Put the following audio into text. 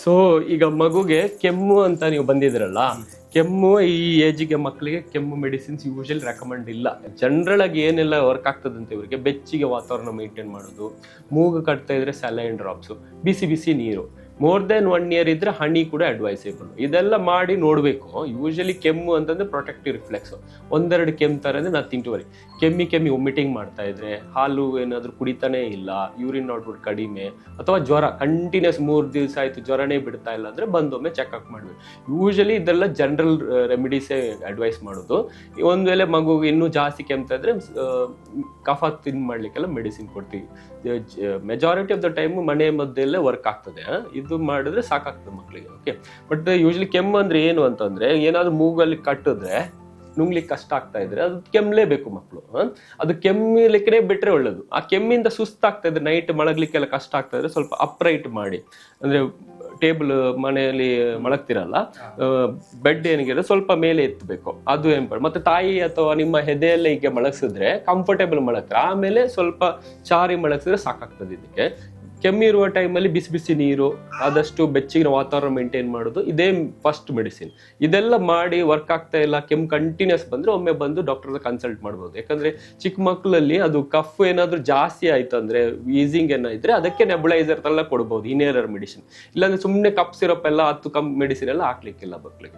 So ಈಗ ಮಗುಗೆ ಕೆಮ್ಮು ಅಂತ ನೀವು ಬಂದಿದ್ರಲ್ಲ, ಕೆಮ್ಮು ಈ ಏಜಿಗೆ ಮಕ್ಕಳಿಗೆ ಕೆಮ್ಮು ಮೆಡಿಸಿನ್ಸ್ ಯೂಶಲಿ ರೆಕಮೆಂಡ್ ಇಲ್ಲ. ಜನರಲ್ ಆಗಿ ಏನೆಲ್ಲ ವರ್ಕ್ ಆಗ್ತದಂತೆ ಇವರಿಗೆ, ಬೆಚ್ಚಿಗೆ ವಾತಾವರಣ ಮೇಂಟೈನ್ ಮಾಡೋದು, ಮೂಗು ಕಟ್ತಾ ಇದ್ರೆ ಸಲೈನ್ ಡ್ರಾಪ್ಸು, ಬಿಸಿ ಬಿಸಿ ನೀರು, ಮೋರ್ ದೆನ್ 1 year ಇದ್ರೆ ಹನಿ ಕೂಡ ಅಡ್ವೈಸೇಬಲ್. ಇದೆಲ್ಲ ಮಾಡಿ ನೋಡ್ಬೇಕು. ಯೂಶಲಿ ಕೆಮ್ಮು ಅಂತಂದ್ರೆ ಪ್ರೊಟೆಕ್ಟಿವ್ ರಿಫ್ಲೆಕ್ಸ್. ಒಂದೆರಡು ಕೆಮ್ತಾರೆ ಅಂದ್ರೆ ನಥಿಂಗ್ ಟು ವರಿ. ಕೆಮ್ಮಿ ಒಮಿಟಿಂಗ್ ಮಾಡ್ತಾ ಇದ್ರೆ, ಹಾಲು ಏನಾದ್ರು ಕುಡಿತಾನೆ ಇಲ್ಲ, ಯೂರಿನ್ ಔಟ್ಪುಟ್ ಕಡಿಮೆ, ಅಥವಾ ಜ್ವರ ಕಂಟಿನ್ಯೂಸ್ 3 ದಿವಸ ಆಯ್ತು ಜ್ವರನೇ ಬಿಡ್ತಾ ಇಲ್ಲ ಅಂದ್ರೆ ಬಂದೊಮ್ಮೆ ಚೆಕ್ಅಪ್ ಮಾಡ್ಬೇಕು. ಯೂಶಲಿ ಇದೆಲ್ಲ ಜನರಲ್ ರೆಮಿಡೀಸೇ ಅಡ್ವೈಸ್ ಮಾಡೋದು. ಒಂದ್ ವೇಳೆ ಮಗು ಇನ್ನೂ ಜಾಸ್ತಿ ಕೆಮ್ತಾ ಇದ್ರೆ ಕಫ ತಿನ್ ಮಾಡ್ಲಿಕ್ಕೆಲ್ಲ ಮೆಡಿಸಿನ್ ಕೊಡ್ತೀವಿ. ಮೆಜಾರಿಟಿ ಆಫ್ ದ ಟೈಮ್ ಮನೆ ಮದ್ದೆಲ್ಲ ವರ್ಕ್ ಆಗ್ತದೆ. ಇದು ಮಾಡಿದ್ರೆ ಸಾಕಾಗ್ತದೆ ಮಕ್ಕಳಿಗೆ. ಓಕೆ, ಬಟ್ ಯೂಶಲಿ ಕೆಮ್ಮು ಅಂದ್ರೆ ಏನು ಅಂತಂದ್ರೆ, ಏನಾದ್ರು ಮೂಗಲ್ಲಿ ಕಟ್ಟಿದ್ರೆ ನುಂಗ್ಲಿಕ್ಕೆ ಕಷ್ಟ ಆಗ್ತಾ ಇದ್ರೆ ಅದು ಕೆಮ್ಮಲೇಬೇಕು ಮಕ್ಕಳು. ಅದು ಕೆಮ್ಮಲಿಕ್ಕೆ ಬಿಟ್ರೆ ಒಳ್ಳೇದು. ಆ ಕೆಮ್ಮಿಂದ ಸುಸ್ತಾಗ್ತಾ ಇದ್ರೆ, ನೈಟ್ ಮಲಗ್ಲಿಕ್ಕೆಲ್ಲ ಕಷ್ಟ ಆಗ್ತಾ ಇದ್ರೆ ಸ್ವಲ್ಪ ಅಪ್ರೈಟ್ ಮಾಡಿ, ಅಂದ್ರೆ ಟೇಬಲ್ ಮನೆಯಲ್ಲಿ ಮಲಗ್ತಿರಲ್ಲ, ಬೆಡ್ ಏನಿಗೆ ಸ್ವಲ್ಪ ಮೇಲೆ ಎತ್ತಬೇಕು, ಅದು ಮತ್ತೆ ತಾಯಿ ಅಥವಾ ನಿಮ್ಮ ಹೆದೆಯಲ್ಲೇ ಹೀಗೆ ಮಲಗಿಸಿದ್ರೆ ಕಂಫರ್ಟೇಬಲ್ ಮಲಗ್ತಾರೆ. ಆಮೇಲೆ ಸ್ವಲ್ಪ ಚಾರಿ ಮಲಗಿಸಿದ್ರೆ ಸಾಕಾಗ್ತದೆ. ಇದಕ್ಕೆ ಕೆಮ್ಮಿರುವ ಟೈಮಲ್ಲಿ ಬಿಸಿ ಬಿಸಿ ನೀರು, ಆದಷ್ಟು ಬೆಚ್ಚಗಿನ ವಾತಾವರಣ ಮೇಂಟೈನ್ ಮಾಡೋದು, ಇದೇ ಫಸ್ಟ್ ಮೆಡಿಸಿನ್. ಇದೆಲ್ಲ ಮಾಡಿ ವರ್ಕ್ ಆಗ್ತಾ ಇಲ್ಲ, ಕೆಮ್ಮು ಕಂಟಿನ್ಯೂಸ್ ಬಂದ್ರೆ ಒಮ್ಮೆ ಬಂದು ಡಾಕ್ಟರ್ ಕನ್ಸಲ್ಟ್ ಮಾಡ್ಬೋದು. ಯಾಕಂದ್ರೆ ಚಿಕ್ಕ ಮಕ್ಕಳಲ್ಲಿ ಅದು ಕಫ್ ಏನಾದ್ರು ಜಾಸ್ತಿ ಆಯ್ತು ಅಂದ್ರೆ, ವೀಸಿಂಗ್ ಏನಾದ್ರೆ ಅದಕ್ಕೆ ನೆಬುಲೈಸರ್ ಎಲ್ಲ ಕೊಡ್ಬೋದು, ಇನ್ಹೇಲರ್ ಮೆಡಿಸಿನ್. ಇಲ್ಲಾಂದ್ರೆ ಸುಮ್ಮನೆ ಕಫ್ ಸಿರಪ್ ಎಲ್ಲ 10 ಮೆಡಿಸಿನ್ ಎಲ್ಲ ಹಾಕ್ಲಿಕ್ಕಿಲ್ಲ ಮಕ್ಕಳಿಗೆ.